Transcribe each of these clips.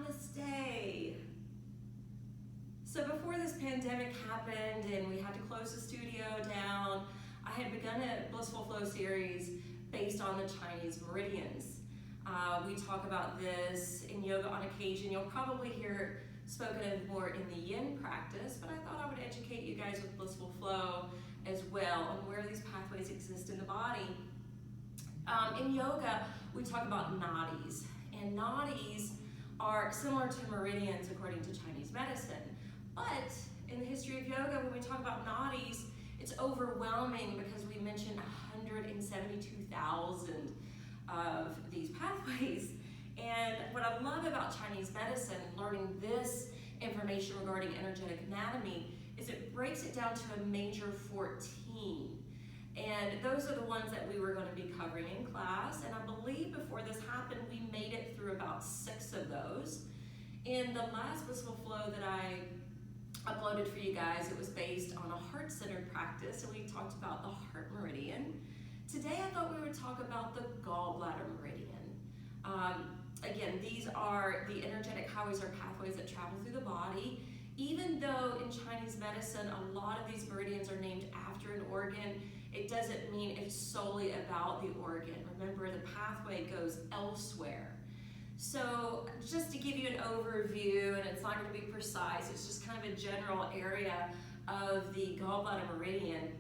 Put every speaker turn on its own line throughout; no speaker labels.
Namaste. So before this pandemic happened and we had to close the studio down, I had begun a Blissful Flow series based on the Chinese meridians. We talk about this in yoga on occasion. You'll probably hear it spoken of more in the yin practice, but I thought I would educate you guys with Blissful Flow as well on where these pathways exist in the body. In yoga, we talk about nadis, and nadis are similar to meridians according to Chinese medicine. But in the history of yoga, when we talk about nadis, it's overwhelming because we mention 172,000 of these pathways. And what I love about Chinese medicine and learning this information regarding energetic anatomy is it breaks it down to a major 14. And those are the ones that we were going to be covering in class. And I believe before this happened, we made it through about 6 of those. In the last Blissful Flow that I uploaded for you guys, it was based on a heart-centered practice, and we talked about the heart meridian. Today I thought we would talk about the gallbladder meridian. Again, these are the energetic highways or pathways that travel through the body. Even though in Chinese medicine a lot of these meridians are named after an organ, it doesn't mean it's solely about the organ. Remember, the pathway goes elsewhere. So just to give you an overview, and it's not going to be precise, it's just kind of a general area of the gallbladder meridian.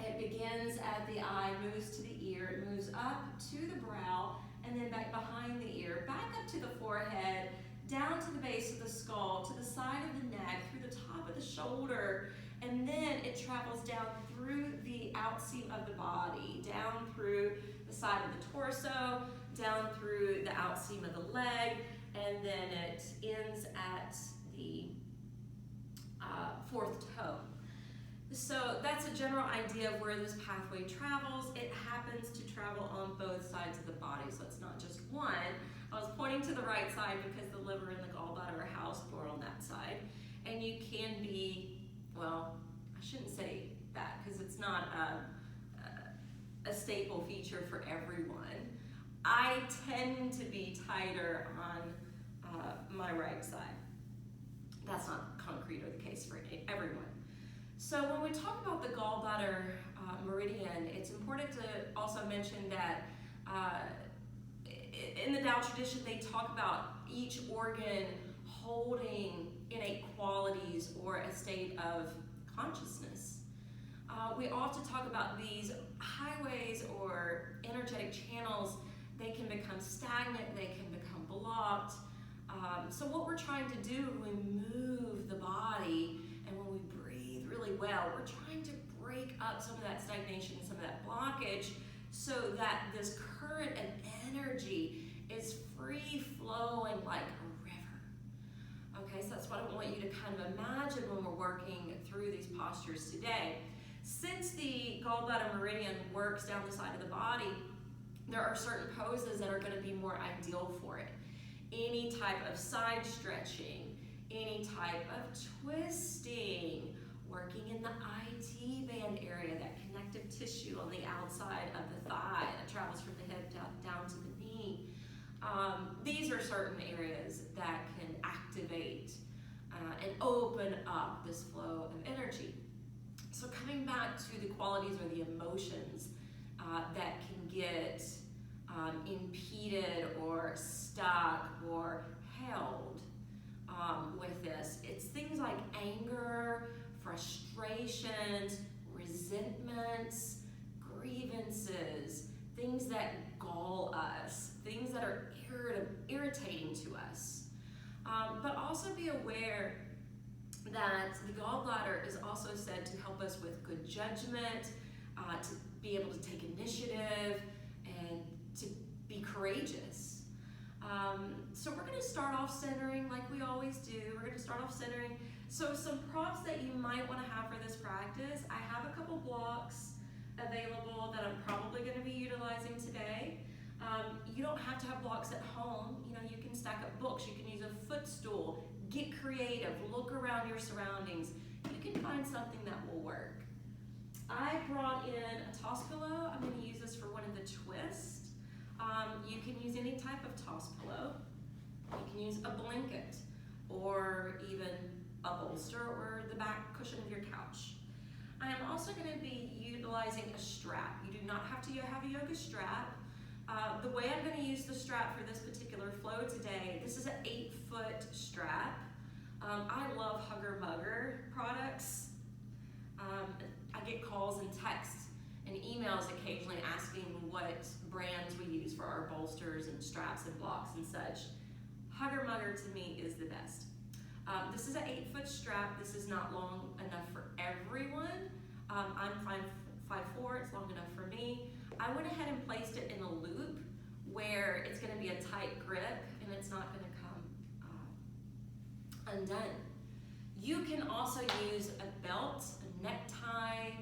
It begins at the eye, moves to the ear, it moves up to the brow, and then back behind the ear, back up to the forehead, down to the base of the skull, to the side of the neck, through the top of the shoulder, and then it travels down through the outseam of the body, down through the side of the torso, down through the outseam of the leg, and then it ends at the 4th toe. So that's a general idea of where this pathway travels. It happens to travel on both sides of the body, so it's not just one. I was pointing to the right side because the liver and the gallbladder are housed more on that side. And you can be, well, I shouldn't say that because it's not a staple feature for everyone. I tend to be tighter on my right side. That's not concrete or the case for everyone. So when we talk about the gallbladder meridian, it's important to also mention that in the Tao tradition, they talk about each organ holding innate qualities or a state of consciousness. We often talk about these highways or energetic channels. They can become stagnant, they can become blocked. So what we're trying to do when we move the body and when we breathe really well, we're trying to break up some of that stagnation, some of that blockage, so that this current and energy is free flowing like a river. Okay, so that's what I want you to kind of imagine when we're working through these postures today. Since the gallbladder meridian works down the side of the body, there are certain poses that are going to be more ideal for it. Any type of side stretching, any type of twisting, working in the IT band area, that connective tissue on the outside of the thigh that travels from the hip down to the knee. These are certain areas that can activate and open up this flow of energy. So coming back to the qualities or the emotions that can get impeded or stuck or held with this, it's things like anger, frustrations, resentments, grievances, things that gall us, things that are irritating to us. But also be aware that the gallbladder is also said to help us with good judgment, to be able to take initiative, and to be courageous. So we're going to start off centering like we always do. We're going to start off centering. So some props that you might want to have for this practice, I have a couple blocks available that I'm probably going to be utilizing today. You don't have to have blocks at home. You know, you can stack up books. You can use a footstool. Get creative. Look around your surroundings. You can find something that will work. I brought in a toss pillow. I'm going to use this for one of the twists. You can use any type of toss pillow. You can use a blanket or even a bolster or the back cushion of your couch. I am also going to be utilizing a strap. You do not have to have a yoga strap. The way I'm going to use the strap for this particular flow today, this is an 8-foot strap. I love Hugger Mugger products. I get calls and texts and emails occasionally asking what brands we use for our bolsters and straps and blocks and such. Hugger Mugger to me is the best. This is an 8-foot strap. This is not long enough for everyone. I'm 5'4", it's long enough for me. I went ahead and placed it in a loop where it's gonna be a tight grip and it's not gonna come undone. You can also use a belt, a necktie,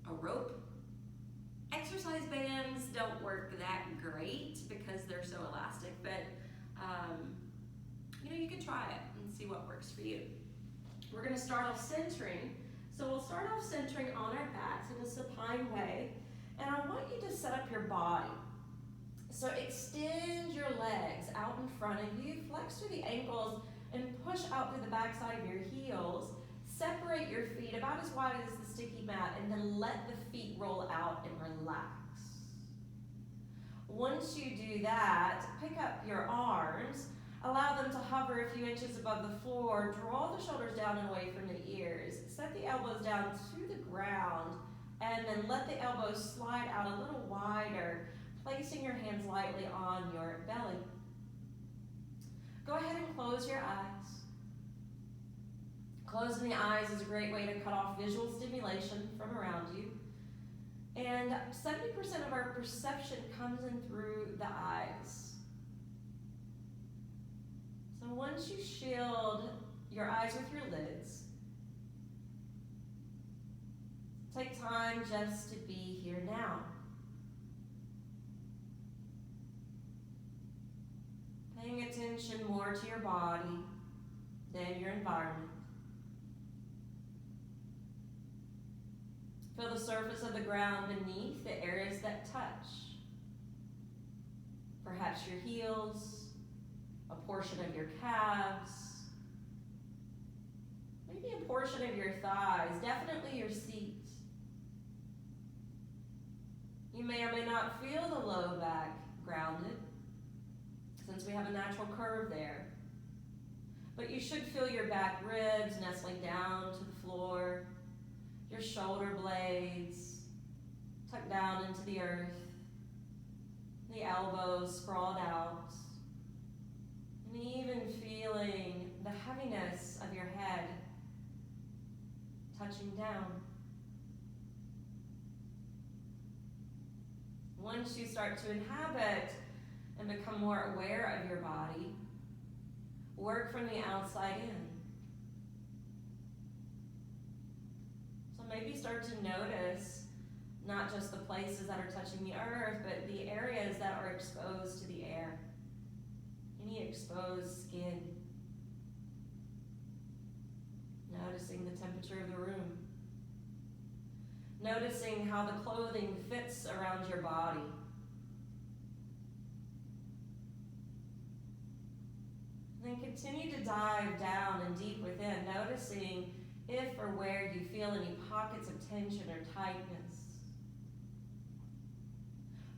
a rope. Exercise bands don't work that great because they're so elastic, but you can try it and see what works for you. We're gonna start off centering. So we'll start off centering on our backs in a supine way, and I want you to set up your body. So extend your legs out in front of you, flex through the ankles, and push out through the backside of your heels. Separate your feet about as wide as the sticky mat, and then let the feet roll out and relax. Once you do that, pick up your arms, allow them to hover a few inches above the floor, draw the shoulders down and away from the ears, set the elbows down to the ground, and then let the elbows slide out a little wider, placing your hands lightly on your belly. Go ahead and close your eyes. Closing the eyes is a great way to cut off visual stimulation from around you. And 70% of our perception comes in through the eyes. So once you shield your eyes with your lids, take time just to be here now. Paying attention more to your body than your environment. Feel the surface of the ground beneath, the areas that touch. Perhaps your heels, a portion of your calves, maybe a portion of your thighs, definitely your seat. You may or may not feel the low back grounded, since we have a natural curve there. But you should feel your back ribs nestling down to the floor, your shoulder blades tucked down into the earth, the elbows sprawled out, and even feeling the heaviness of your head touching down. Once you start to inhabit and become more aware of your body, work from the outside in. So maybe start to notice not just the places that are touching the earth, but the areas that are exposed to the air. Any exposed skin. Noticing the temperature of the room. Noticing how the clothing fits around your body. Then continue to dive down and deep within, noticing if or where you feel any pockets of tension or tightness,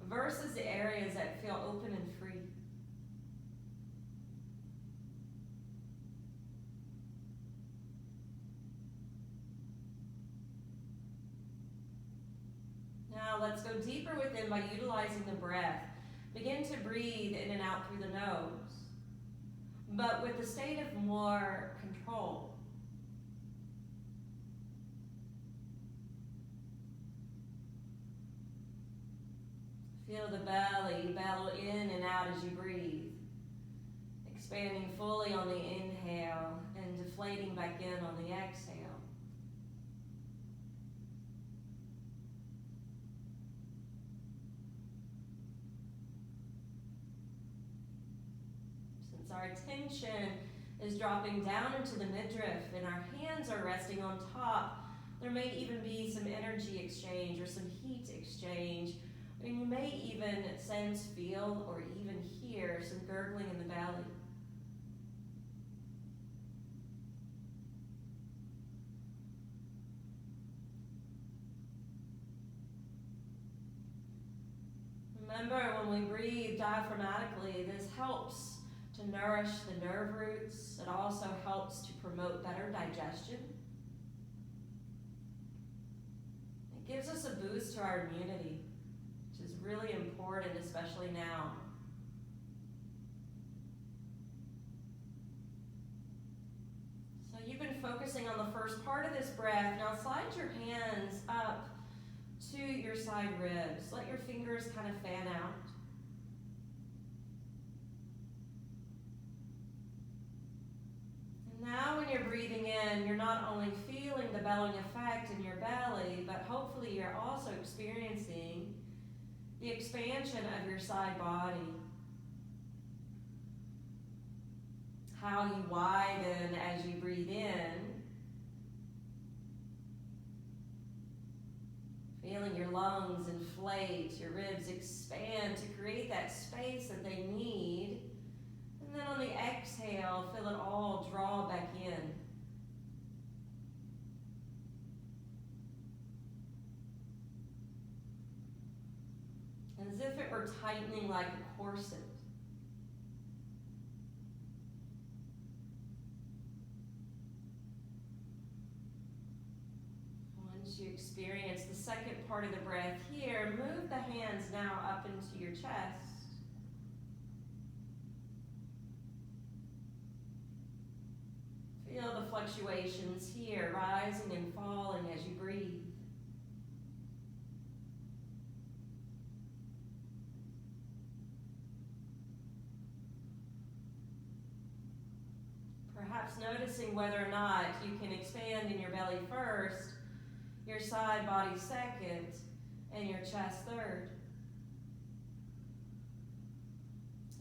versus the areas that feel open and free. Now let's go deeper within by utilizing the breath. Begin to breathe in and out through the nose, but with a state of more control. Feel the belly bellow in and out as you breathe, expanding fully on the inhale and deflating back in on the exhale. Since our attention is dropping down into the midriff and our hands are resting on top, there may even be some energy exchange or some heat exchange And you may even sense, feel, or even hear some gurgling in the belly. Remember, when we breathe diaphragmatically, this helps to nourish the nerve roots. It also helps to promote better digestion. It gives us a boost to our immunity, which is really important, especially now. So you've been focusing on the first part of this breath. Now slide your hands up to your side ribs. Let your fingers kind of fan out. And now when you're breathing in, you're not only feeling the bellowing effect in your belly, but hopefully you're also experiencing the expansion of your side body. How you widen as you breathe in. Feeling your lungs inflate, your ribs expand to create that space that they need. And then on the exhale, feel it all draw back in. As if it were tightening like a corset. Once you experience the second part of the breath here, move the hands now up into your chest. Feel the fluctuations here, rising and falling as you breathe. Perhaps noticing whether or not you can expand in your belly first, your side body second, and your chest third.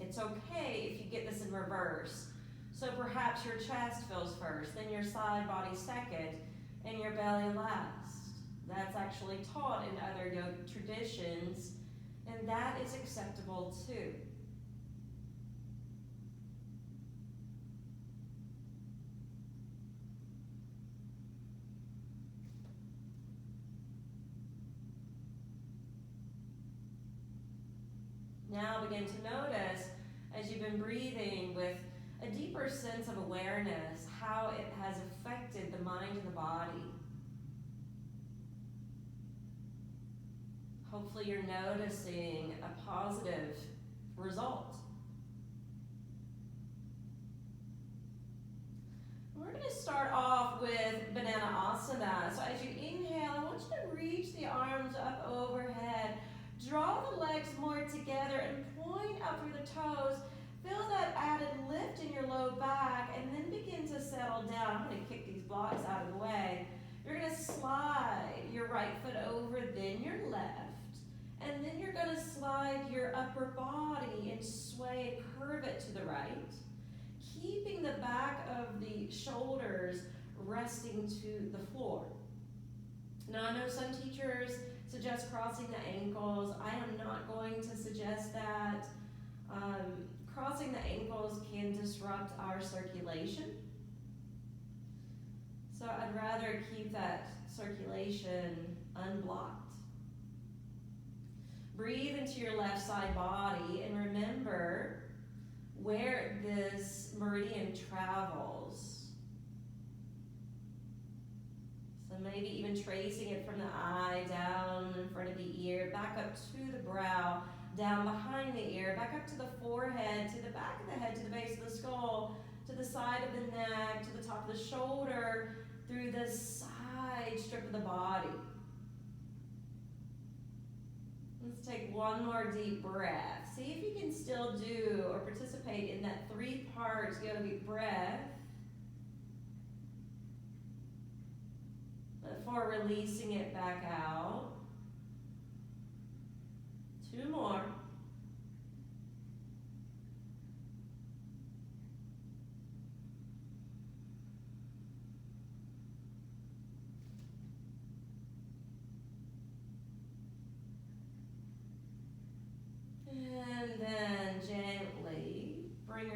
It's okay if you get this in reverse. So perhaps your chest feels first, then your side body second, and your belly last. That's actually taught in other yoga traditions, and that is acceptable too. Now begin to notice, as you've been breathing with a deeper sense of awareness, how it has affected the mind and the body. Hopefully you're noticing a positive result. We're going to start off with Banana Asana. So as you inhale, I want you to reach the arms up overhead. Draw the legs more together and point up through the toes. Feel that added lift in your low back and then begin to settle down. I'm going to kick these blocks out of the way. You're going to slide your right foot over, then your left. And then you're going to slide your upper body and sway and curve it to the right. Keeping the back of the shoulders resting to the floor. Now I know some teachers suggest crossing the ankles. I am not going to suggest that. Crossing the ankles can disrupt our circulation. So I'd rather keep that circulation unblocked. Breathe into your left side body and remember where this meridian travels. So maybe even tracing it from the eye, down in front of the ear, back up to the brow, down behind the ear, back up to the forehead, to the back of the head, to the base of the skull, to the side of the neck, to the top of the shoulder, through the side strip of the body. Let's take one more deep breath. See if you can still do or participate in that 3 parts yogic breath before releasing it back out. 2 more.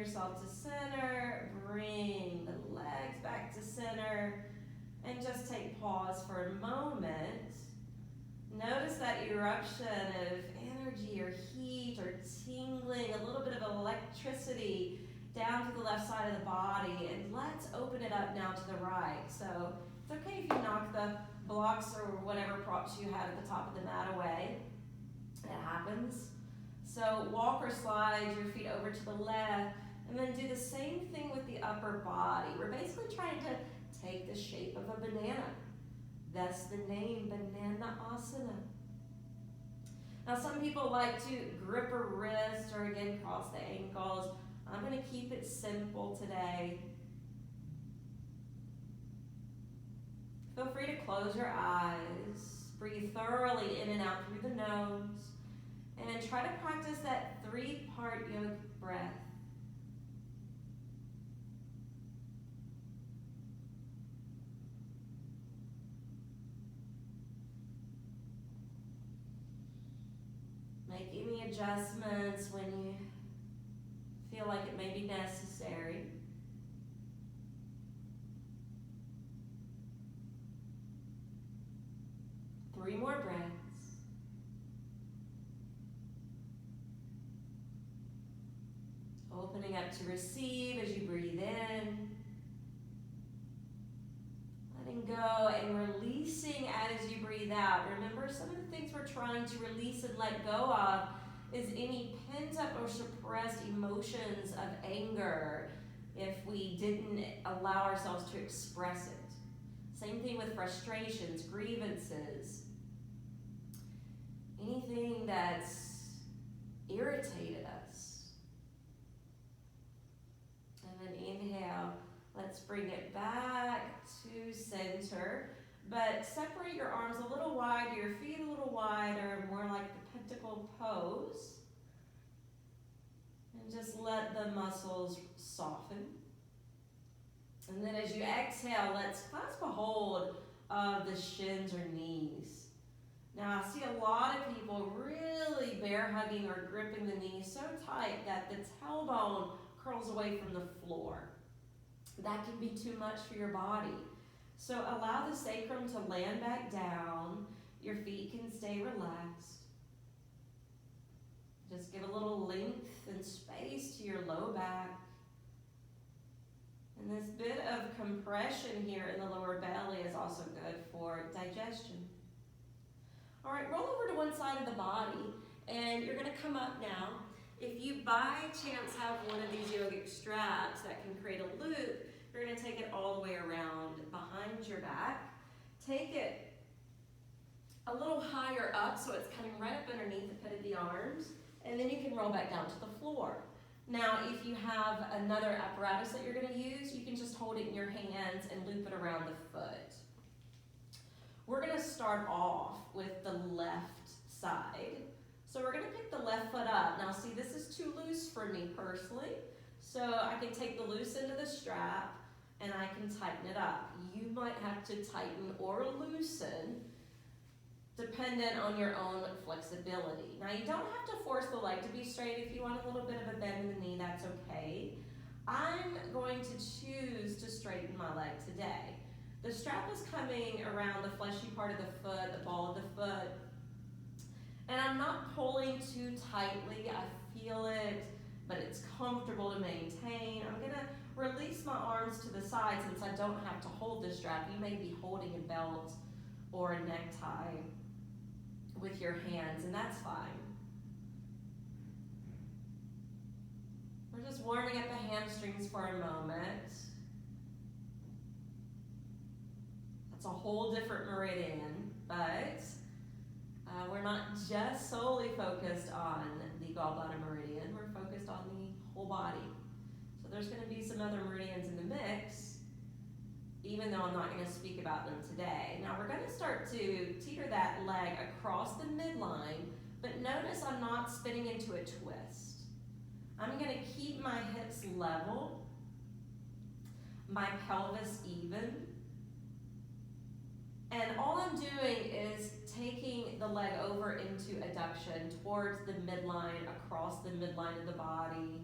yourself to center. Bring the legs back to center. And just take pause for a moment. Notice that eruption of energy or heat or tingling, a little bit of electricity down to the left side of the body. And let's open it up now to the right. So it's okay if you knock the blocks or whatever props you had at the top of the mat away. It happens. So walk or slide your feet over to the left, and then do the same thing with the upper body. We're basically trying to take the shape of a banana. That's the name, Banana Asana. Now some people like to grip a wrist or again cross the ankles. I'm going to keep it simple today. Feel free to close your eyes. Breathe thoroughly in and out through the nose. And try to practice that 3-part yoga breath. Make any adjustments when you feel like it may be necessary. Three more breaths. Opening up to receive as you breathe in. Letting go and releasing as you breathe out. Remember, some of the things we're trying to release and let go of is any pent up or suppressed emotions of anger if we didn't allow ourselves to express it. Same thing with frustrations, grievances, anything that's irritated us. And then inhale, let's bring it back to center, but separate your arms a little wider, your feet a little wider, more like the pentacle pose. And just let the muscles soften. And then as you exhale, let's clasp a hold of the shins or knees. Now I see a lot of people really bear hugging or gripping the knees so tight that the tailbone curls away from the floor. That can be too much for your body. So allow the sacrum to land back down. Your feet can stay relaxed. Just give a little length and space to your low back. And this bit of compression here in the lower belly is also good for digestion. All right, roll over to one side of the body, and you're gonna come up now. If you by chance have one of these yogic straps that can create a loop, you're gonna take it all the way around behind your back. Take it a little higher up so it's coming right up underneath the pit of the arms, and then you can roll back down to the floor. Now, if you have another apparatus that you're gonna use, you can just hold it in your hands and loop it around the foot. We're gonna start off with the left side. So we're gonna pick the left foot up. Now see, this is too loose for me personally. So I can take the loose end of the strap and I can tighten it up. You might have to tighten or loosen dependent on your own flexibility. Now you don't have to force the leg to be straight. If you want a little bit of a bend in the knee, that's okay. I'm going to choose to straighten my leg today. The strap is coming around the fleshy part of the foot, the ball of the foot. And I'm not pulling too tightly. I feel it, but it's comfortable to maintain. I'm gonna release my arms to the side since I don't have to hold the strap. You may be holding a belt or a necktie with your hands, and that's fine. We're just warming up the hamstrings for a moment. That's a whole different meridian, but we're not just solely focused on the gallbladder meridian, we're focused on the whole body. So there's going to be some other meridians in the mix, even though I'm not going to speak about them today. Now we're going to start to teeter that leg across the midline, but notice I'm not spinning into a twist. I'm going to keep my hips level, my pelvis even, and all I'm doing is taking the leg over into adduction towards the midline, across the midline of the body.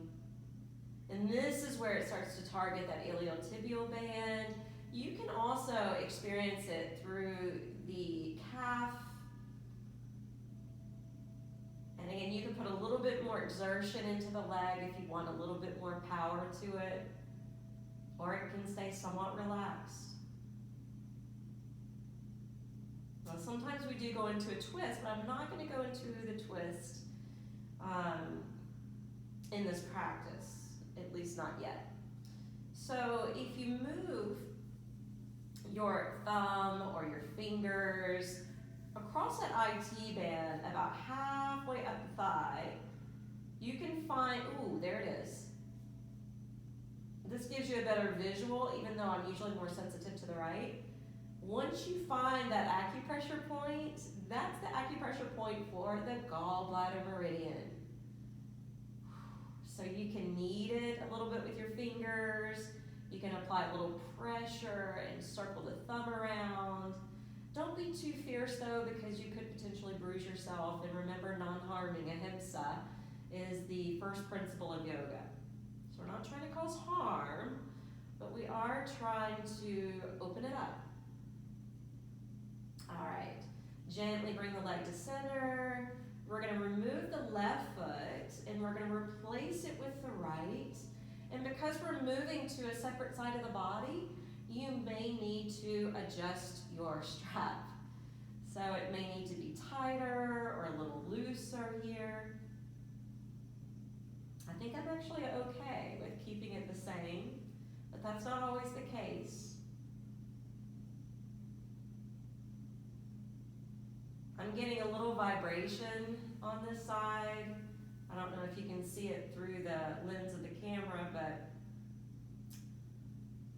And this is where it starts to target that iliotibial band. You can also experience it through the calf. And again, you can put a little bit more exertion into the leg if you want a little bit more power to it, or it can stay somewhat relaxed. Now, sometimes we do go into a twist, but I'm not going to go into the twist in this practice, at least not yet. So if you move your thumb or your fingers across that IT band about halfway up the thigh, you can find, ooh, there it is. This gives you a better visual, even though I'm usually more sensitive to the right. Once you find that acupressure point, that's the acupressure point for the gallbladder meridian. So you can knead it a little bit with your fingers. You can apply a little pressure and circle the thumb around. Don't be too fierce though, because you could potentially bruise yourself. And remember, non-harming, ahimsa, is the first principle of yoga. So we're not trying to cause harm, but we are trying to open it up. All right, gently bring the leg to center. We're going to remove the left foot and we're going to replace it with the right. And because we're moving to a separate side of the body, you may need to adjust your strap. So it may need to be tighter or a little looser here. I think I'm actually okay with keeping it the same, but that's not always the case. I'm getting a little vibration on this side. I don't know if you can see it through the lens of the camera, but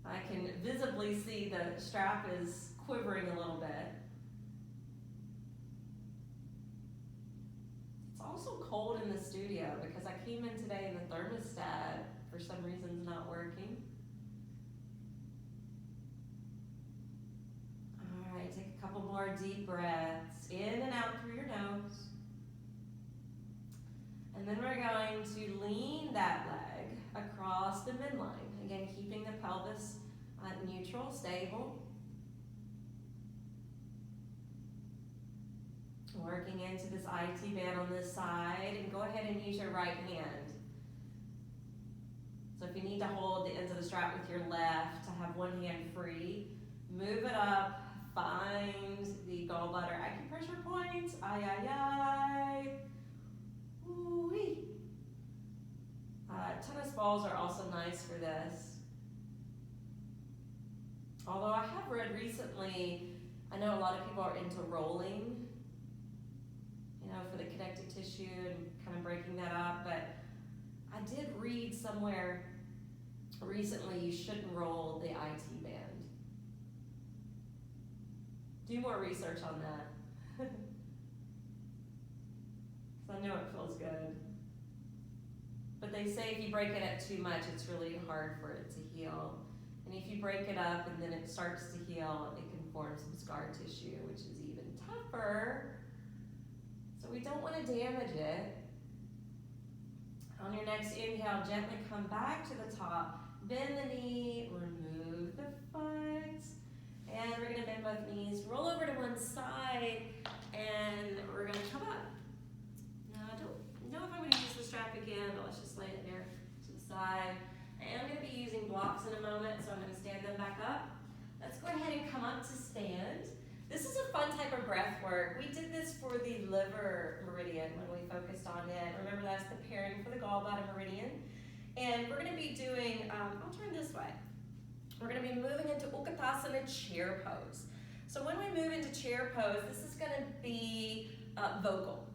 I can visibly see the strap is quivering a little bit. It's also cold in the studio because I came in today and the thermostat, for some reason, is not working. All right, take a couple more deep breaths in and out through your nose. And then we're going to lean that leg across the midline. Again, keeping the pelvis neutral, stable. Working into this IT band on this side, and go ahead and use your right hand. So if you need to hold the ends of the strap with your left to have one hand free, move it up, find the gallbladder acupressure point. Ay, ay, ay. Ooh-wee. Tennis balls are also nice for this. Although I have read recently, I know a lot of people are into rolling, you know, for the connective tissue and kind of breaking that up, but I did read somewhere recently you shouldn't roll the IT band. Do more research on that. Because I know it feels good. But they say if you break it up too much, it's really hard for it to heal. And if you break it up and then it starts to heal, it can form some scar tissue, which is even tougher. So we don't want to damage it. On your next inhale, gently come back to the top. Bend the knee, remove the foot. And we're going to bend both knees, roll over to one side, and we're going to come up. Now, I don't know if I'm going to use the strap again, but let's just lay it there to the side. I am going to be using blocks in a moment, so I'm going to stand them back up. Let's go ahead and come up to stand. This is a fun type of breath work. We did this for the liver meridian when we focused on it. Remember, that's the pairing for the gallbladder meridian. And we're going to be doing, I'll turn this way. We're going to be moving into Utkatasana chair pose. So when we move into chair pose, this is going to be vocal.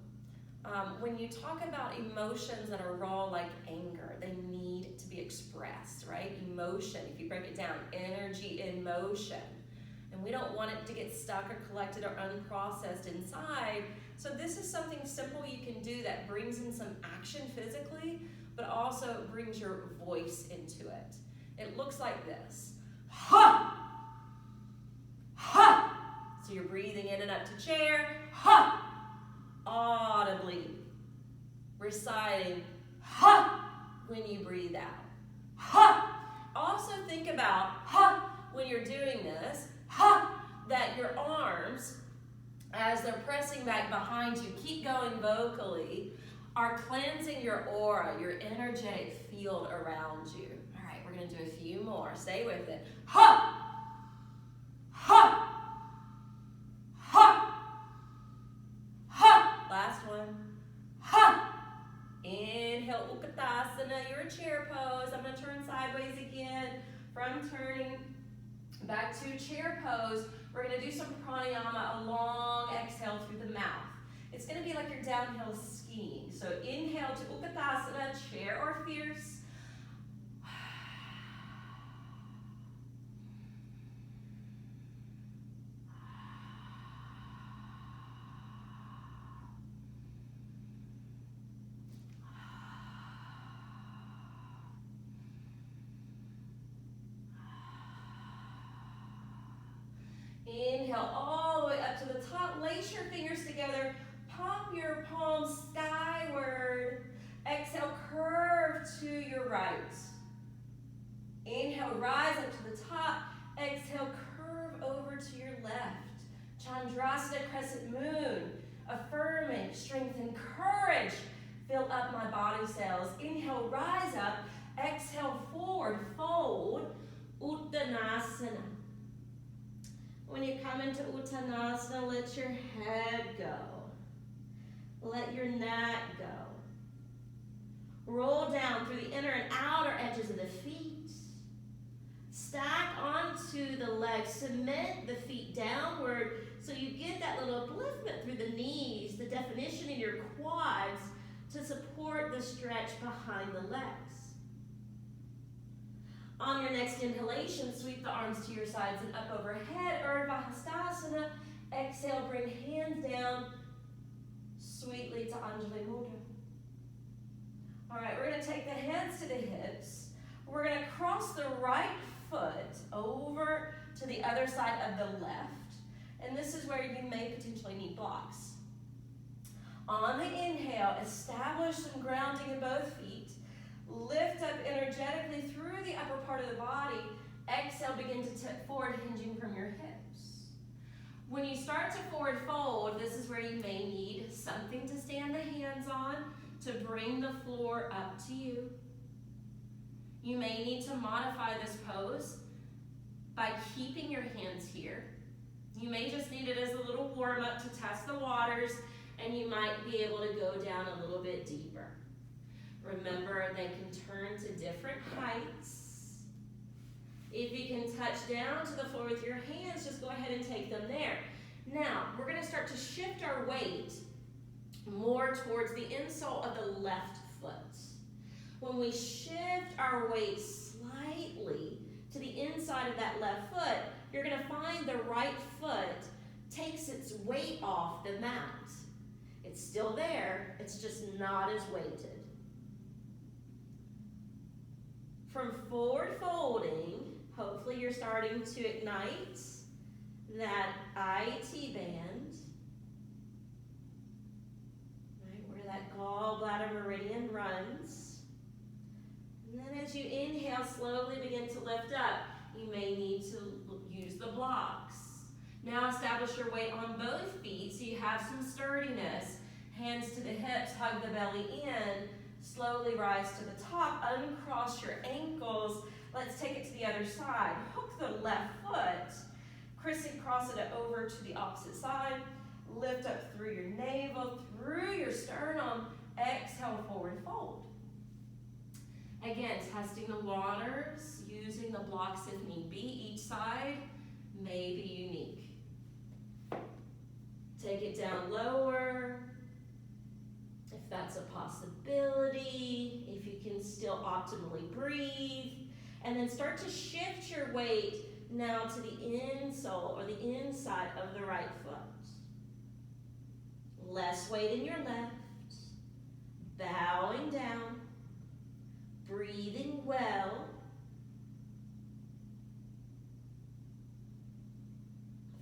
When you talk about emotions that are raw like anger, they need to be expressed, right? Emotion, if you break it down, energy in motion. And we don't want it to get stuck or collected or unprocessed inside. So this is something simple you can do that brings in some action physically, but also brings your voice into it. It looks like this. Ha! Ha! So you're breathing in and up to chair. Ha! Audibly reciting ha when you breathe out. Ha! Also think about, ha, when you're doing this, ha, that your arms, as they're pressing back behind you, keep going vocally, are cleansing your aura, your energetic field around you. All right, we're going to do a few more. Stay with it. Ha! Ha! Ha! Ha! Last one. Ha! Inhale, Uttanasana, you're in chair pose. I'm going to turn sideways again. From turning back to chair pose, we're going to do some pranayama, a long exhale through the mouth. It's going to be like you're downhill skiing. So inhale to Uttanasana, chair or fierce. Inhale all the way up to the top. Lace your fingers together. Pop your palms skyward. Exhale, curve to your right. Inhale, rise up to the top. Exhale, curve over to your left. Chandrasana, crescent moon. Affirming, strength and courage. Fill up my body cells. Inhale, rise up. Exhale, forward, fold. Uttanasana. When you come into Uttanasana, let your head go. Let your neck go. Roll down through the inner and outer edges of the feet. Stack onto the legs. Cement the feet downward so you get that little upliftment through the knees, the definition in your quads to support the stretch behind the legs. On your next inhalation, sweep the arms to your sides and up overhead. Urdhva Hastasana. Exhale, bring hands down sweetly to Anjali Mudra. All right, we're going to take the hands to the hips. We're going to cross the right foot over to the other side of the left. And this is where you may potentially need blocks. On the inhale, establish some grounding in both feet. Lift up energetically through the upper part of the body. Exhale, begin to tip forward, hinging from your hips. When you start to forward fold, this is where you may need something to stand the hands on to bring the floor up to you. You may need to modify this pose by keeping your hands here. You may just need it as a little warm-up to test the waters, and you might be able to go down a little bit deeper. Remember, they can turn to different heights. If you can touch down to the floor with your hands, just go ahead and take them there. Now, we're going to start to shift our weight more towards the insole of the left foot. When we shift our weight slightly to the inside of that left foot, you're going to find the right foot takes its weight off the mat. It's still there, it's just not as weighted. From forward folding, hopefully you're starting to ignite that IT band, right, where that gall bladder meridian runs. And then as you inhale, slowly begin to lift up. You may need to use the blocks. Now establish your weight on both feet so you have some sturdiness. Hands to the hips, hug the belly in. Slowly rise to the top, uncross your ankles. Let's take it to the other side. Hook the left foot, crisscross it over to the opposite side. Lift up through your navel, through your sternum. Exhale, forward fold. Again, testing the waters, using the blocks if need be. Each side may be unique. Take it down lower. If that's a possibility, if you can still optimally breathe, and then start to shift your weight now to the insole or the inside of the right foot. Less weight in your left, bowing down, breathing well.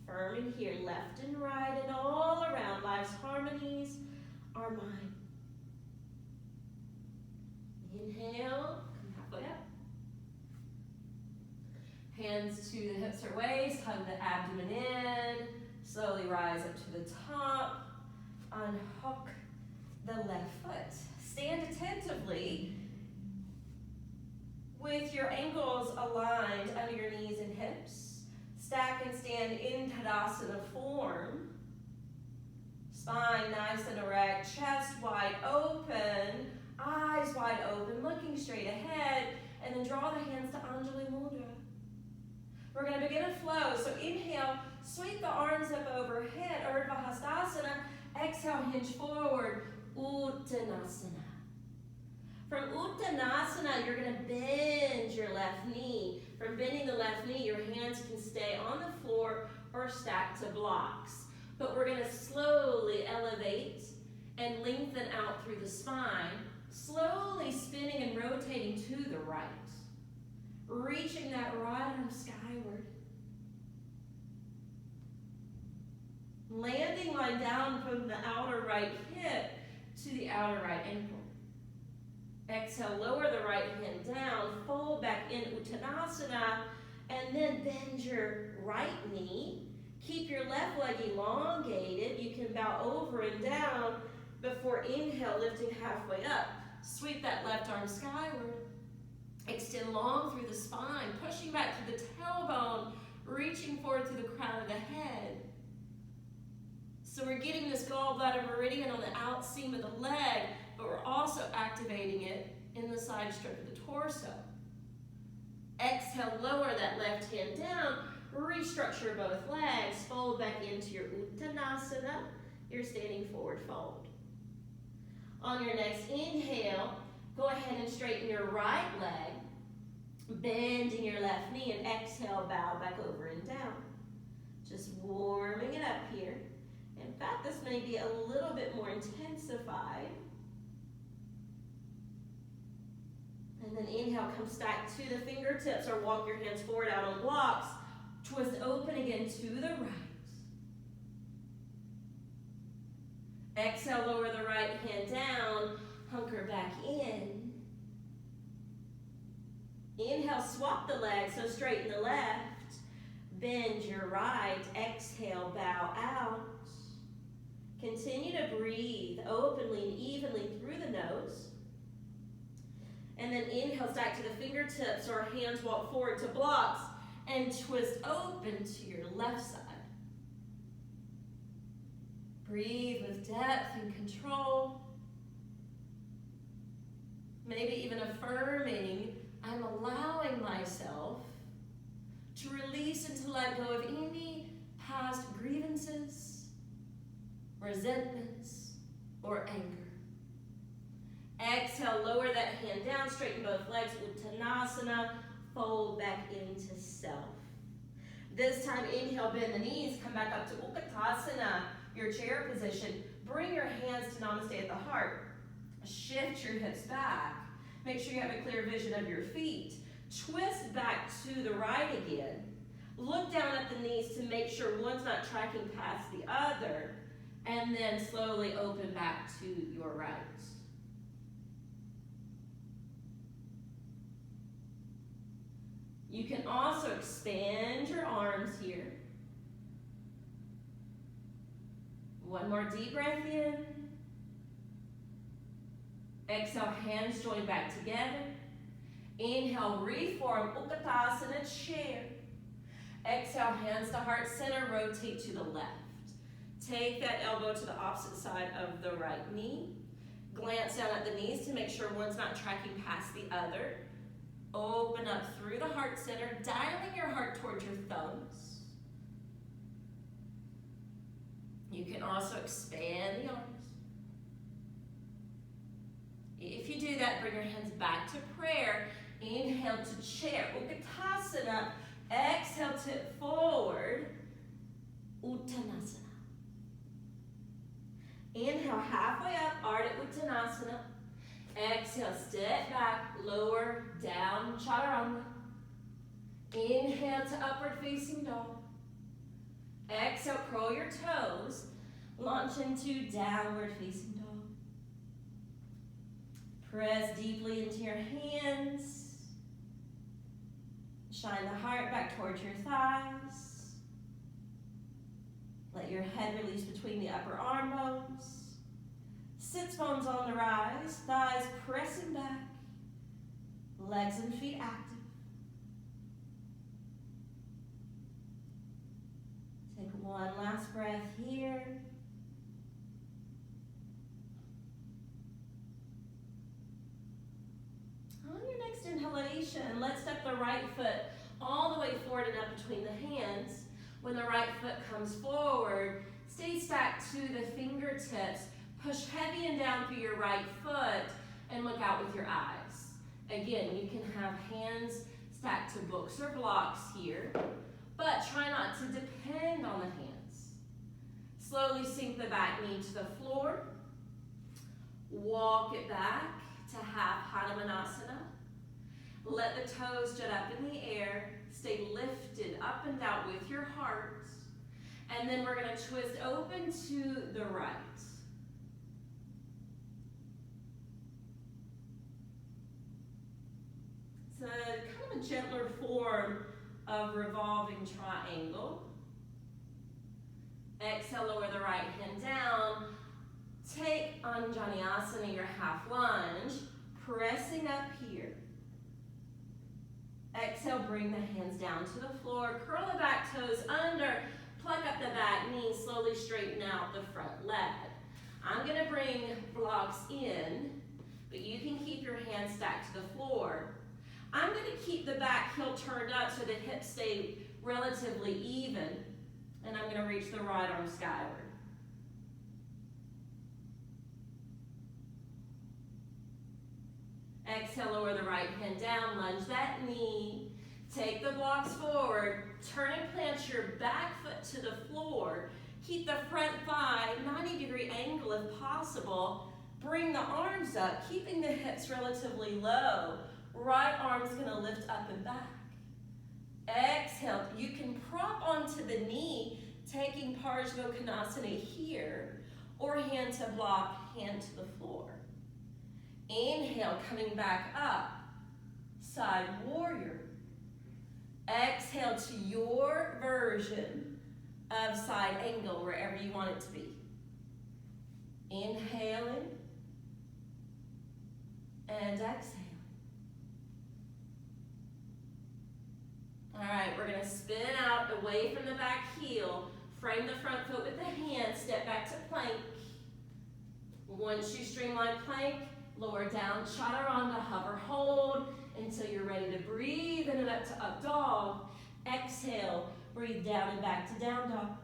Affirming here, left and right and all around. Life's harmonies are mine. Inhale, come halfway up. hands to the hips or waist, hug the abdomen in, slowly rise up to the top, unhook the left foot. Stand attentively with your ankles aligned under your knees and hips. Stack and stand in Tadasana form. Spine nice and erect, chest wide open, eyes wide open, looking straight ahead, and then draw the hands to Anjali Mudra. We're going to begin a flow, so inhale, sweep the arms up overhead, Urdhva Hastasana. Exhale, hinge forward, Uttanasana. From Uttanasana, you're going to bend your left knee. From bending the left knee, your hands can stay on the floor or stack to blocks. But we're going to slowly elevate and lengthen out through the spine, slowly spinning and rotating to the right. Reaching that right arm skyward. Landing line down from the outer right hip to the outer right ankle. Exhale, lower the right hand down, fold back in Uttanasana, and then bend your right knee. Keep your left leg elongated. You can bow over and down before inhale, lifting halfway up. Sweep that left arm skyward. Extend long through the spine, pushing back to the tailbone, reaching forward to the crown of the head. So we're getting this gallbladder meridian on the out seam of the leg, but we're also activating it in the side strip of the torso. Exhale, lower that left hand down, restructure both legs, fold back into your Uttanasana, your standing forward fold. On your next inhale, go ahead and straighten your right leg, bending your left knee, and exhale, bow back over and down. Just warming it up here. In fact, this may be a little bit more intensified. And then inhale, come stack to the fingertips or walk your hands forward out on blocks. Twist open again to the right. Exhale, lower the right hand down, hunker back in. Inhale, swap the legs, so straighten the left. Bend your right. Exhale, bow out. Continue to breathe openly and evenly through the nose. And then inhale, stack to the fingertips or hands walk forward to blocks and twist open to your left side. Breathe with depth and control. Maybe even affirming, I'm allowing myself to release and to let go of any past grievances, resentments, or anger. Exhale, lower that hand down, straighten both legs, Uttanasana, fold back into self. This time, inhale, bend the knees, come back up to Uttanasana, your chair position. Bring your hands to Namaste at the heart. Shift your hips back. Make sure you have a clear vision of your feet. Twist back to the right again. Look down at the knees to make sure one's not tracking past the other. And then slowly open back to your right. You can also expand your arms here. One more deep breath in. Exhale, hands join back together. Inhale, reform, Uttanasana, chair. Exhale, hands to heart center, rotate to the left. Take that elbow to the opposite side of the right knee. Glance down at the knees to make sure one's not tracking past the other. Open up through the heart center, dialing your heart towards your thumbs. You can also expand the arms. If you do that, bring your hands back to prayer. Inhale to chair, Uttanasana. Exhale, tip forward, Uttanasana. Inhale, halfway up, Ardha Uttanasana. Exhale, step back, lower, down, Chaturanga. Inhale to upward facing dog. Exhale, curl your toes, launch into downward facing dog. Press deeply into your hands. Shine the heart back towards your thighs. Let your head release between the upper arm bones. Sits bones on the rise, thighs pressing back, legs and feet active. Take one last breath here. On your next inhalation, let's step the right foot all the way forward and up between the hands. When the right foot comes forward, stay stacked to the fingertips. Push heavy and down through your right foot and look out with your eyes. Again, you can have hands stacked to books or blocks here, but try not to depend on the hands. Slowly sink the back knee to the floor. Walk it back to half Hanumanasana. Let the toes jut up in the air. Stay lifted up and out with your heart. And then we're going to twist open to the right. It's kind of a gentler form of revolving triangle. Exhale, lower the right hand down. Take Anjaneyasana, your half lunge, pressing up here. Exhale, bring the hands down to the floor. Curl the back toes under. Pluck up the back knee. Slowly straighten out the front leg. I'm going to bring blocks in, but you can keep your hands stacked to the floor. I'm going to keep the back heel turned up so the hips stay relatively even, and I'm going to reach the right arm skyward. Exhale, lower the right hand down, lunge that knee, take the blocks forward, turn and plant your back foot to the floor, keep the front thigh 90-degree angle if possible, bring the arms up, keeping the hips relatively low. Right arm's gonna lift up and back. Exhale, you can prop onto the knee, taking Parsvottanasana here, or hand to block, hand to the floor. Inhale, coming back up, side warrior. Exhale to your version of side angle, wherever you want it to be. Inhaling, and exhale. All right, we're gonna spin out away from the back heel, frame the front foot with the hand, step back to plank. Once you streamline plank, lower down, chaturanga, hover, hold until you're ready to breathe, and then up to up dog. Exhale, breathe down and back to down dog.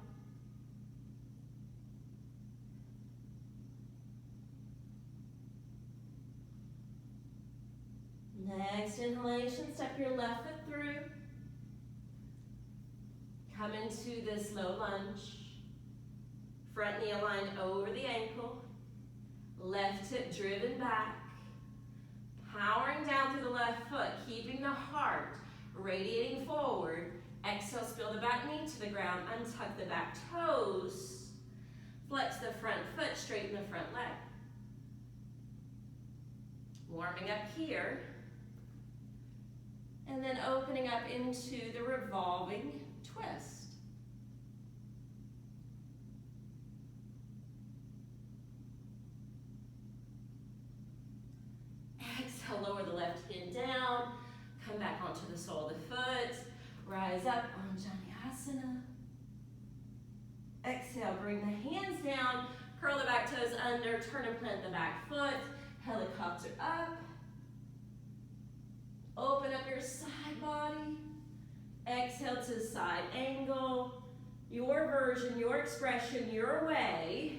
Next inhalation, step your left foot through. Come into this low lunge. Front knee aligned over the ankle. Left hip driven back. Powering down through the left foot, keeping the heart radiating forward. Exhale, spill the back knee to the ground. Untuck the back toes. Flex the front foot, straighten the front leg. Warming up here. And then opening up into the revolving twist. Exhale, lower the left hand down. Come back onto the sole of the foot. Rise up, Anjaneyasana. Exhale, bring the hands down. Curl the back toes under. Turn and plant the back foot. Helicopter up. Open up your side body. Exhale to side angle. Your version, your expression, your way.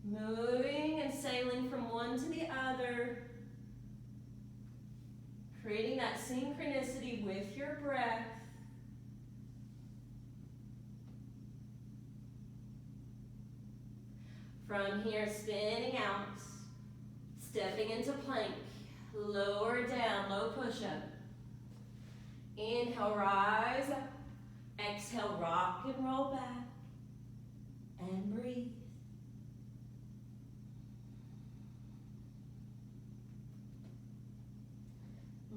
Moving and sailing from one to the other. Creating that synchronicity with your breath. From here, spinning out. Stepping into plank, lower down, low push-up. Inhale, rise up. Exhale, rock and roll back. And breathe.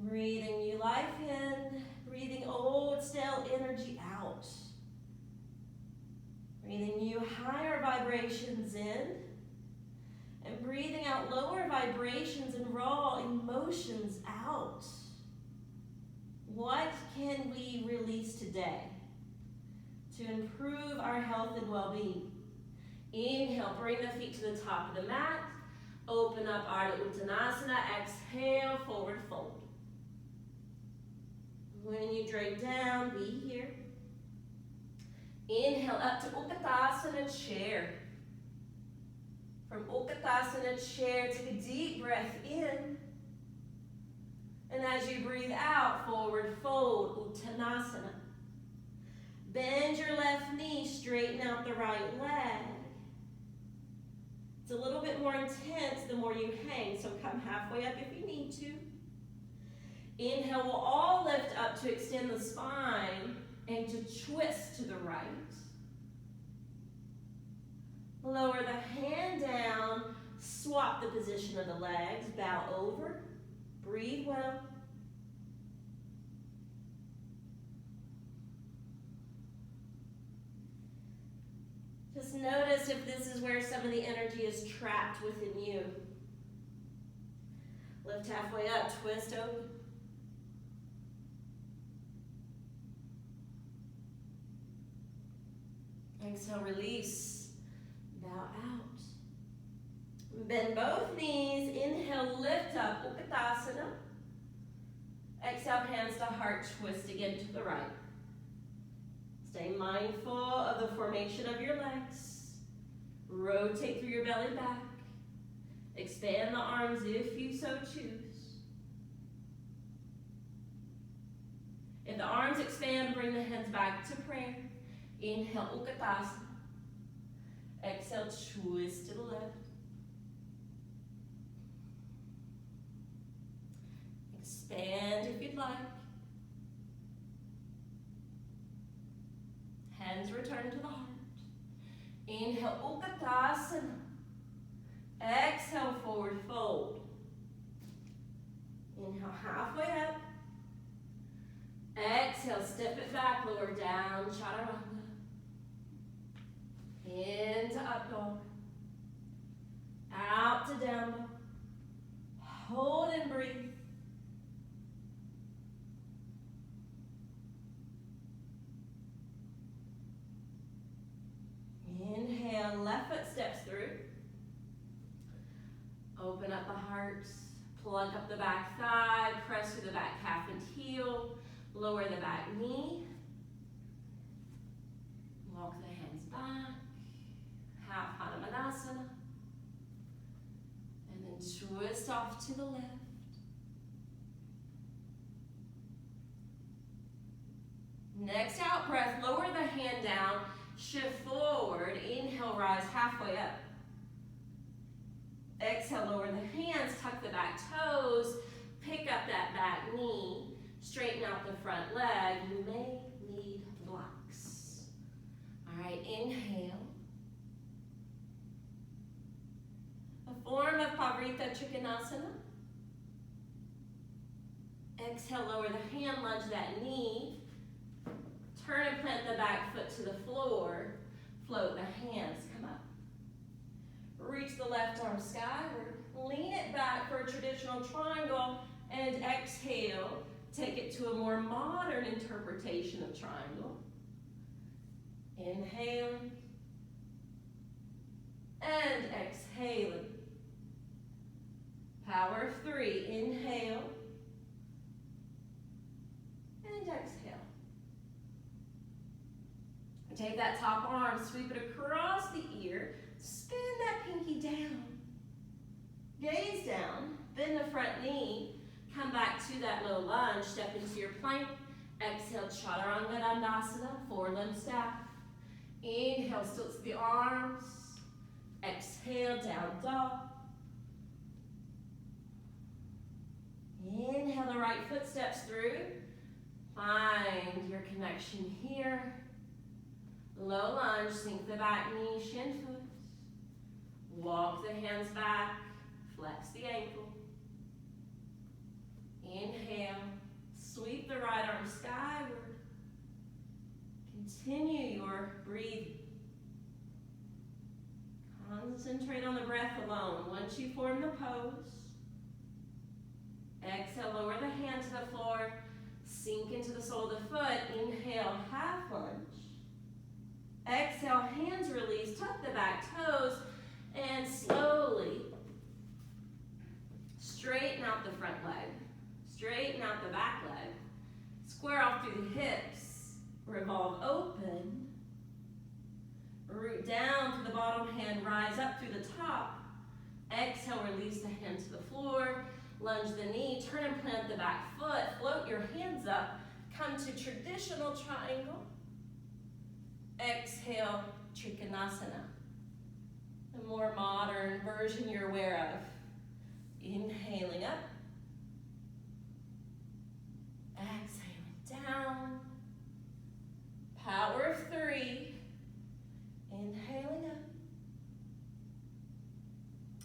Breathing new life in, breathing old stale energy out. Breathing new higher vibrations in, and breathing out lower vibrations and raw emotions out. What can we release today to improve our health and well-being? Inhale, bring the feet to the top of the mat. Open up Ardha Uttanasana. Exhale, forward fold. When you drink down, be here. Inhale up to Utkatasana chair. From Utkatasana chair, take a deep breath in. And as you breathe out, forward fold, Uttanasana. Bend your left knee, straighten out the right leg. It's a little bit more intense the more you hang, so come halfway up if you need to. Inhale, we'll all lift up to extend the spine and to twist to the right. Lower the hand down, swap the position of the legs, bow over, breathe well. Just notice if this is where some of the energy is trapped within you. Lift halfway up, twist open. Exhale, release, bow out. Bend both knees, inhale, lift up, Utkatasana. Exhale, hands to heart, twist again to the right. Stay mindful of the formation of your legs. Rotate through your belly back. Expand the arms if you so choose. If the arms expand, bring the hands back to prayer. Inhale, Utkatasana. Exhale, twist to the left. Expand if you'd like. Hands return to the heart. Inhale, Utkatasana. Exhale, forward fold. Inhale, halfway up. Exhale, step it back, lower down, chaturanga. Into up dog. Out to down dog. Hold and breathe. Inhale, left foot steps through. Open up the heart. Plug up the back thigh. Press through the back calf and heel. Lower the back knee. Walk the hands back. Half Hanumanasana. And then twist off to the left. Next out breath, lower the hand down. Shift forward. Inhale, rise halfway up. Exhale, lower the hands, tuck the back toes. Pick up that back knee. Straighten out the front leg. You may need blocks. All right, inhale. A form of Pavrita Trikonasana. Exhale, lower the hand, lunge that knee. Turn and plant the back foot to the floor. Float the hands, come up. Reach the left arm skyward. Lean it back for a traditional triangle. And exhale, take it to a more modern interpretation of triangle. Inhaling. And exhaling. Power of 3. Inhale. And exhale. Take that top arm, sweep it across the ear, spin that pinky down. Gaze down, bend the front knee, come back to that low lunge, step into your plank. Exhale, Chaturanga Dandasana, four-limb staff. Inhale, stilts the arms. Exhale, down dog. Inhale, the right foot steps through. Find your connection here. Low lunge, sink the back knee, shin foot. Walk the hands back, flex the ankle. Inhale, sweep the right arm skyward. Continue your breathing. Concentrate on the breath alone. Once you form the pose, exhale, lower the hand to the floor, sink into the sole of the foot. Inhale, half lunge. Exhale, hands release, tuck the back toes, and slowly straighten out the front leg, straighten out the back leg, square off through the hips, revolve open, root down through the bottom hand, rise up through the top. Exhale, release the hand to the floor, lunge the knee, turn and plant the back foot, float your hands up, come to traditional triangle. Exhale, Trikonasana, the more modern version you're aware of. Inhaling up, exhaling down, power of 3, inhaling up,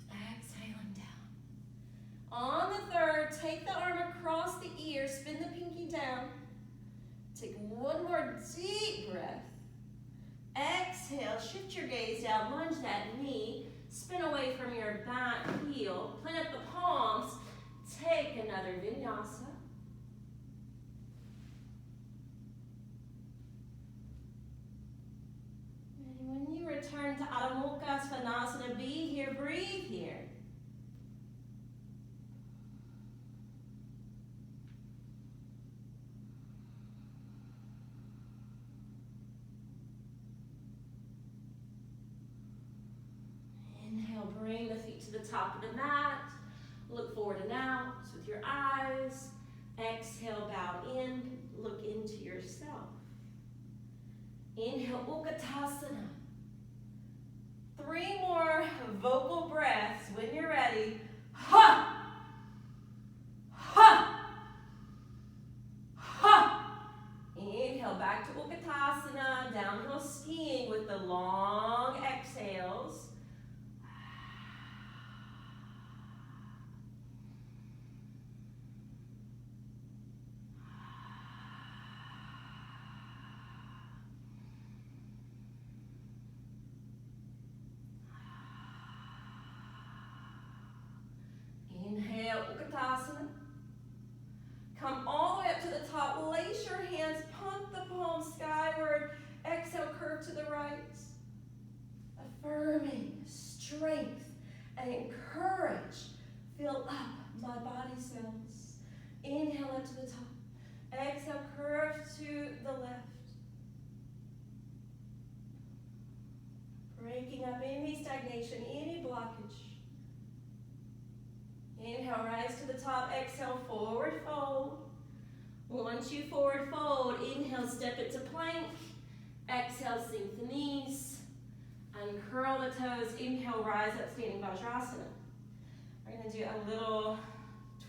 exhaling down. On the third, take the arm across the ear, spin the pinky down, take one more deep breath. Exhale, shift your gaze down, lunge that knee, spin away from your back heel, plant the palms, take another vinyasa. And when you return to Adho Mukha Svanasana, be here, breathe here. Inhale, bring the feet to the top of the mat. Look forward and out with your eyes. Exhale, bow in, look into yourself. Inhale, Utkatasana. 3 more vocal breaths when you're ready. Ha! Ha! Ha! Inhale, back to Utkatasana, downhill skiing with the long exhales. Inhale, Utkatasana. Come all the way up to the top. Lace your hands, pump the palms skyward. Exhale, curve to the right. Affirming strength and courage. Fill up my body cells. Inhale up to the top. Exhale, curve to the left. Breaking up any stagnation, any blockage. Inhale, rise to the top. Exhale, forward fold. Once you forward fold, inhale, step it to plank. Exhale, sink the knees. Uncurl the toes. Inhale, rise up, standing Vajrasana. We're going to do a little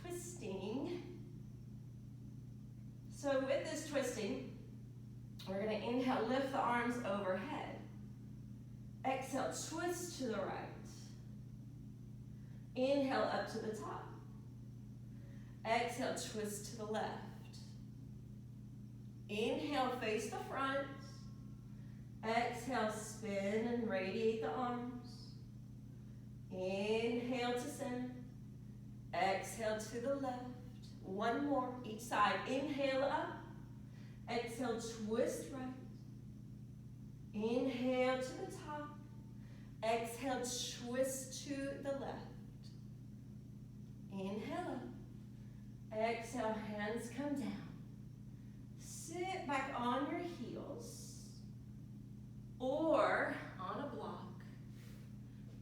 twisting. So with this twisting, we're going to inhale, lift the arms overhead. Exhale, twist to the right. Inhale, up to the top. Exhale, twist to the left. Inhale, face the front. Exhale, spin and radiate the arms. Inhale to center. Exhale to the left. One more, each side. Inhale up. Exhale, twist right. Inhale to the top. Exhale, twist to the left. Inhale up. Exhale, hands come down. Sit back on your heels or on a block.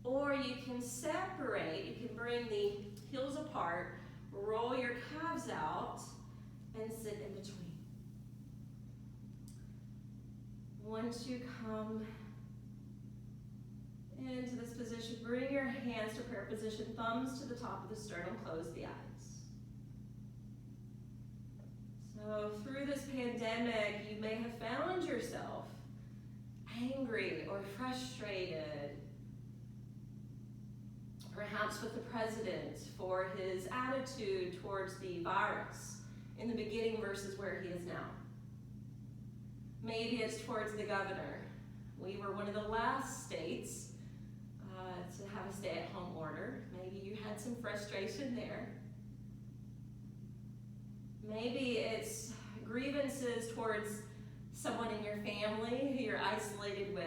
Or you can separate, you can bring the heels apart, roll your calves out, and sit in between. Once you come into this position, bring your hands to prayer position, thumbs to the top of the sternum, close the eyes. So through this pandemic, you may have found yourself angry or frustrated, Perhaps with the president for his attitude towards the virus in the beginning versus where he is now. Maybe it's towards the governor. We were one of the last states to have a stay-at-home order. Maybe you had some frustration there. Maybe it's grievances towards someone in your family who you're isolated with.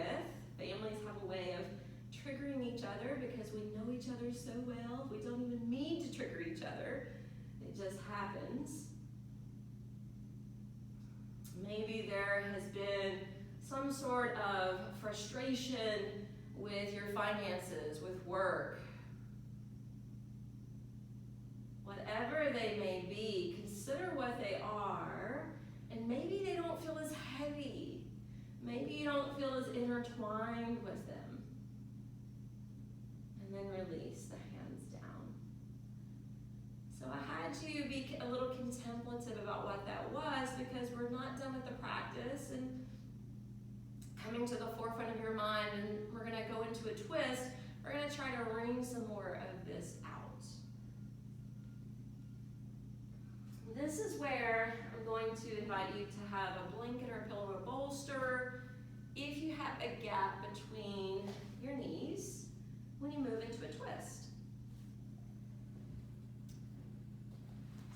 Families have a way of triggering each other because we know each other so well. We don't even mean to trigger each other. It just happens. Maybe there has been some sort of frustration with your finances, with work. Whatever they may be, consider what they are, and maybe they don't feel as heavy. Maybe you don't feel as intertwined with them. And then release the hands down. So I had to be a little contemplative about what that was because we're not done with the practice and coming to the forefront of your mind, and we're going to go into a twist. We're going to try to wring some more of this out. This is where I'm going to invite you to have a blanket or a pillow or a bolster if you have a gap between your knees when you move into a twist.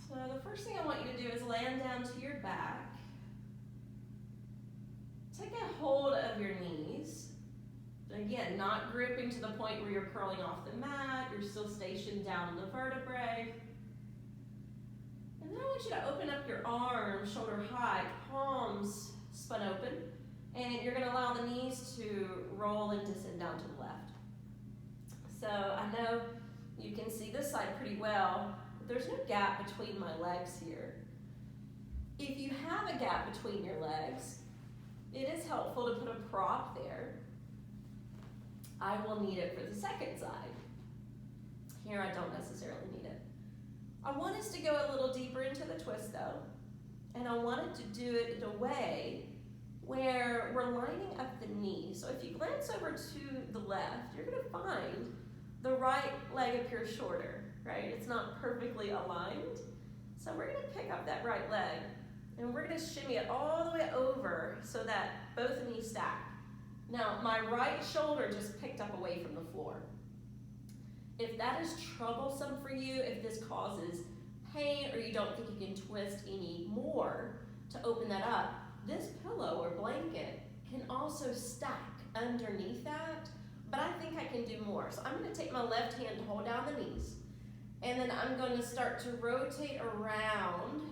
So the first thing I want you to do is land down to your back. Take a hold of your knees. Again, not gripping to the point where you're curling off the mat. You're still stationed down in the vertebrae. And then I want you to open up your arms, shoulder height, palms spun open. And you're going to allow the knees to roll and descend down to the left. So I know you can see this side pretty well, but there's no gap between my legs here. If you have a gap between your legs, it is helpful to put a prop there. I will need it for the second side. Here I don't necessarily need it. I want us to go a little deeper into the twist though, and I wanted to do it in a way where we're lining up the knees. So if you glance over to the left, you're going to find the right leg appears shorter, right? It's not perfectly aligned. So we're going to pick up that right leg and we're going to shimmy it all the way over so that both knees stack. Now, my right shoulder just picked up away from the floor. If that is troublesome for you, if this causes pain or you don't think you can twist any more to open that up, this pillow or blanket can also stack underneath that, but I think I can do more. So I'm going to take my left hand to hold down the knees, and then I'm going to start to rotate around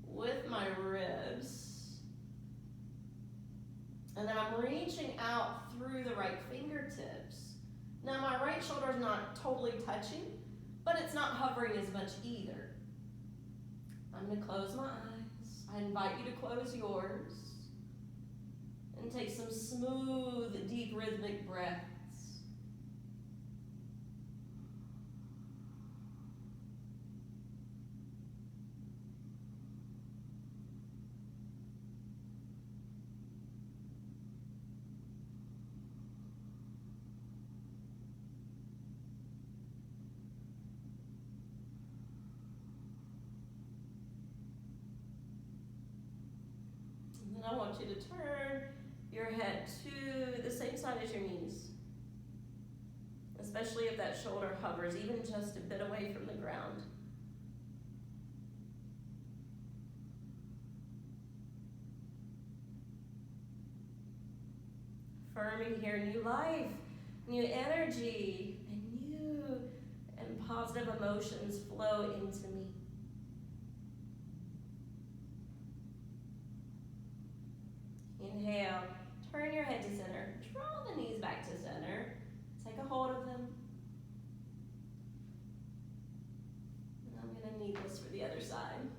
with my ribs, and then I'm reaching out through the right fingertips. Now my right shoulder is not totally touching, but it's not hovering as much either. I'm going to close my eyes. I invite you to close yours and take some smooth, deep rhythmic breaths. I want you to turn your head to the same side as your knees, especially if that shoulder hovers even just a bit away from the ground. Affirming here new life, new energy, and new and positive emotions flow into me. Inhale, turn your head to center, draw the knees back to center, take a hold of them. And I'm going to need this for the other side.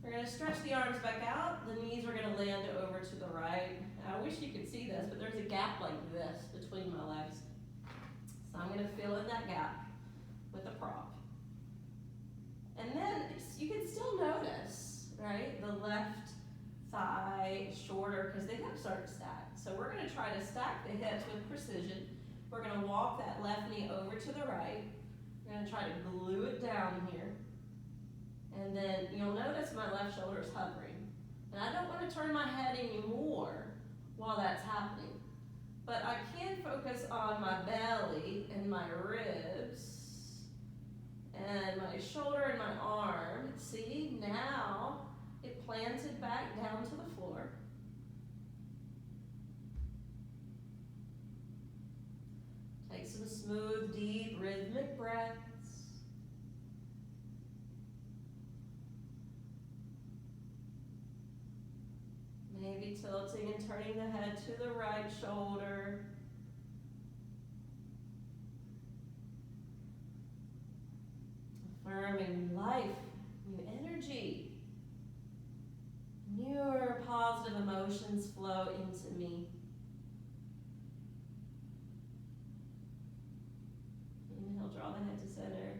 We're going to stretch the arms back out, the knees are going to land over to the right. I wish you could see this, but there's a gap like this between my legs. So I'm going to fill in that gap with a prop. And then you can still notice, right, the left thigh shorter because the hips aren't stacked. So we're going to try to stack the hips with precision.
We're going to walk that left knee over to the right. We're going to try to glue it down here. And then you'll notice my left shoulder is hovering. And I don't want to turn my head anymore while that's happening. But I can focus on my belly and my ribs and my shoulder and my arm. See, now it planted back down to the floor. Take some smooth, deep, rhythmic breaths. Maybe tilting and turning the head to the right shoulder. Affirming life, new energy. Newer positive emotions flow into me. Inhale, draw the head to center.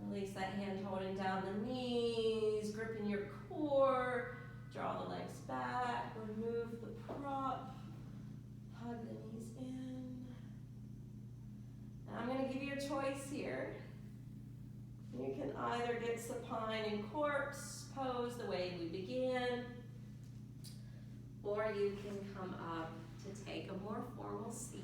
Release that hand holding down the knees, gripping your core. Draw the legs back, remove the prop, hug the knees in. Now I'm going to give you a choice here. You can either get supine and corpse pose the way we began, or you can come up to take a more formal seat.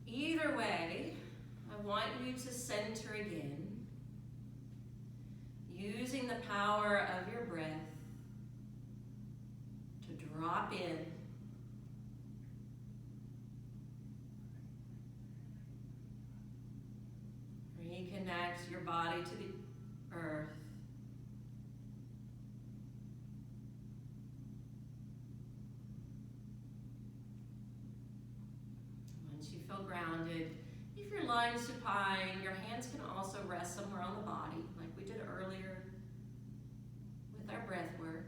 Either way, I want you to center again, using the power of your breath to drop in. Reconnect your body to the earth. Once you feel grounded, if you're lying supine, your hands can also rest somewhere on the body, like we did earlier with our breath work.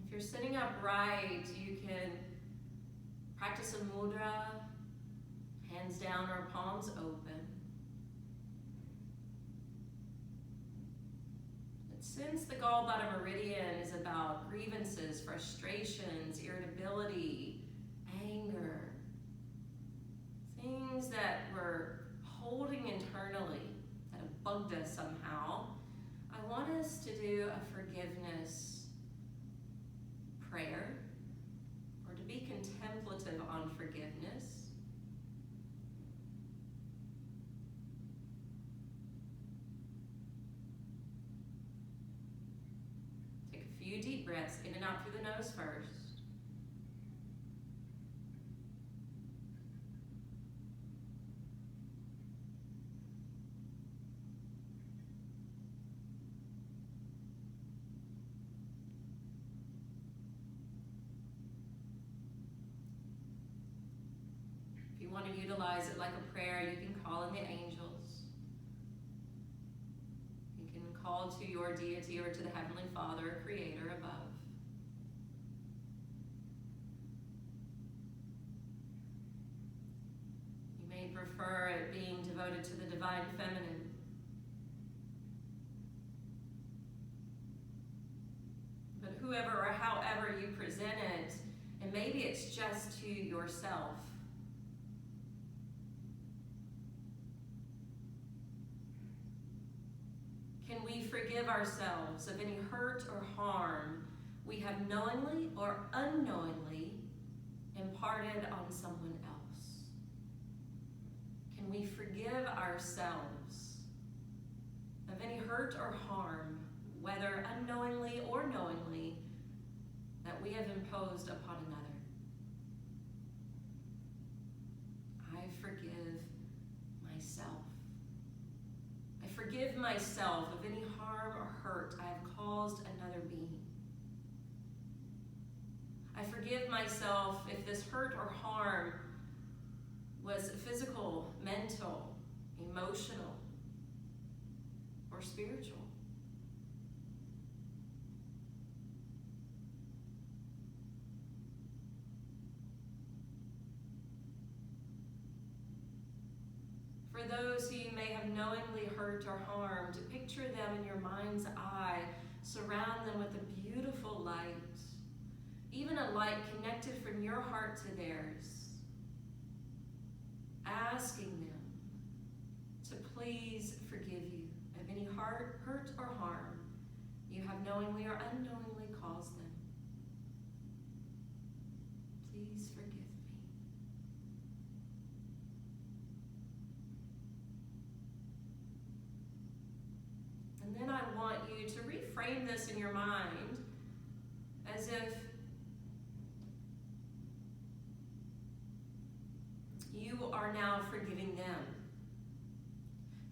If you're sitting upright, you can practice a mudra, hands down or palms open. But since the gallbladder meridian is about grievances, frustrations, irritability, anger, things that we're holding internally that have bugged us somehow, I want us to do a forgiveness prayer, or to be contemplative on forgiveness. Take a few deep breaths in and out through the nose first. If you want to utilize it like a prayer, you can call in the angels. You can call to your deity or to the Heavenly Father, Creator above. You may prefer it being devoted to the Divine Feminine. But whoever or however you present it, and maybe it's just to yourself. Can we forgive ourselves of any hurt or harm we have knowingly or unknowingly imparted on someone else? Can we forgive ourselves of any hurt or harm, whether unknowingly or knowingly, that we have imposed upon another? I forgive myself. I forgive myself of any harm or hurt I have caused another being. I forgive myself if this hurt or harm was physical, mental, emotional, or spiritual. For
those who you may have knowingly hurt or harmed, picture them in your mind's eye. Surround them with a beautiful light, even a light connected from your heart to theirs, asking them to please forgive you of any hurt or harm you have knowingly or unknowingly caused them. Please forgive me. And then I want you to reframe this in your mind as if you are now forgiving them.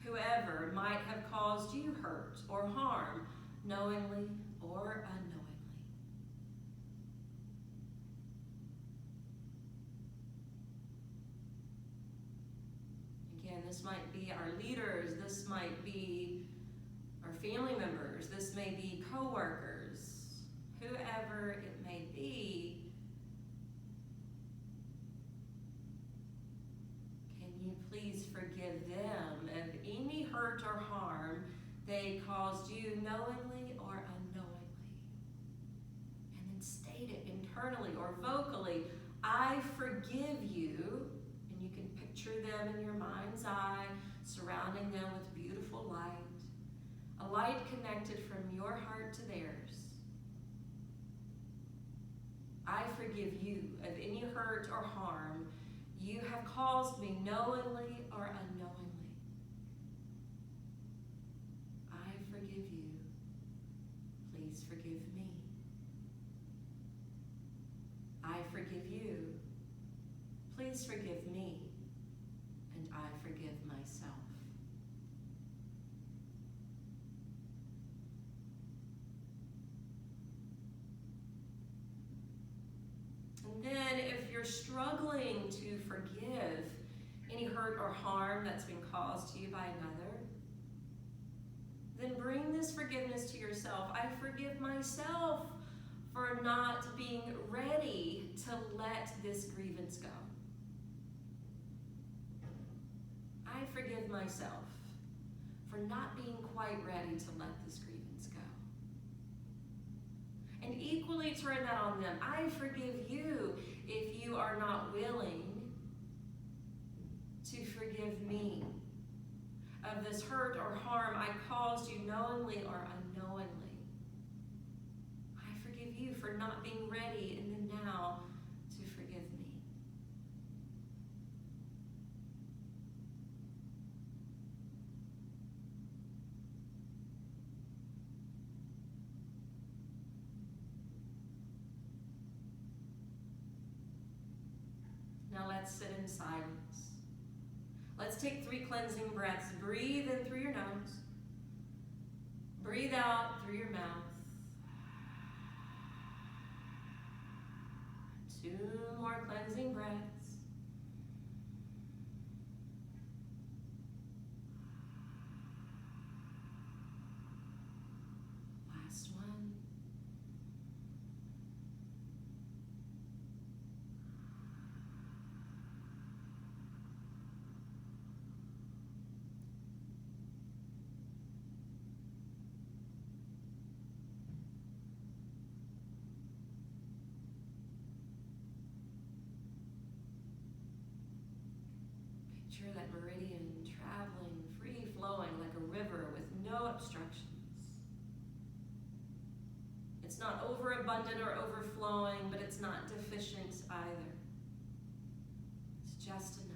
Whoever might have caused you hurt or harm, knowingly or unknowingly. Again, this might be our leaders, this might be our family members, this may be co-workers, whoever it may be. Can you please forgive them of any hurt or harm they caused you knowingly or unknowingly? And then state it internally or vocally, I forgive you. And you can picture them in your mind's eye, surrounding them with beautiful light, a light connected from your heart to theirs. I forgive you of any hurt or harm you have caused me knowingly or unknowingly. I forgive you. Please forgive me. I forgive you. Please forgive me. And I forgive myself. And then if you're struggling to forgive any hurt or harm that's been caused to you by another, then bring this forgiveness to yourself. I forgive myself for not being ready to let this grievance go. I forgive myself for not being quite ready to let this grievance go. And equally turn that on them. I forgive you if you are not willing to forgive me of this hurt or harm I caused you knowingly or unknowingly. I forgive you for not being ready in the now to forgive me. Now let's sit in silence. Let's take 3 cleansing breaths. Breathe in through your nose. Breathe out through your mouth. 2 more cleansing breaths. Last one. Picture that meridian traveling, free flowing like a river with no obstructions. It's not overabundant or overflowing, but it's not deficient either. It's just enough.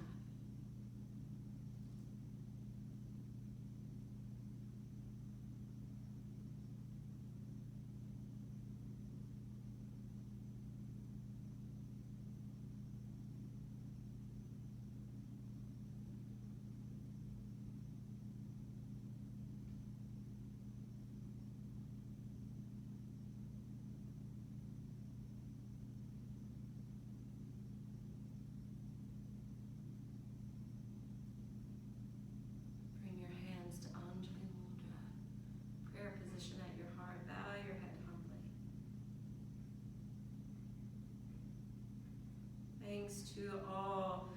Thanks to all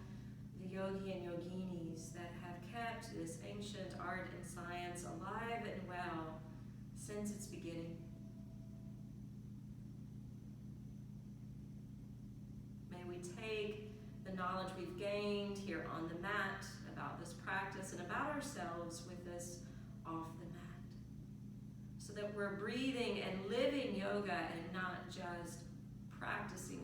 the yogi and yoginis that have kept since its beginning. May we take the knowledge we've gained here on the mat about this practice and about ourselves with us off the mat, so that we're breathing and living yoga and not just practicing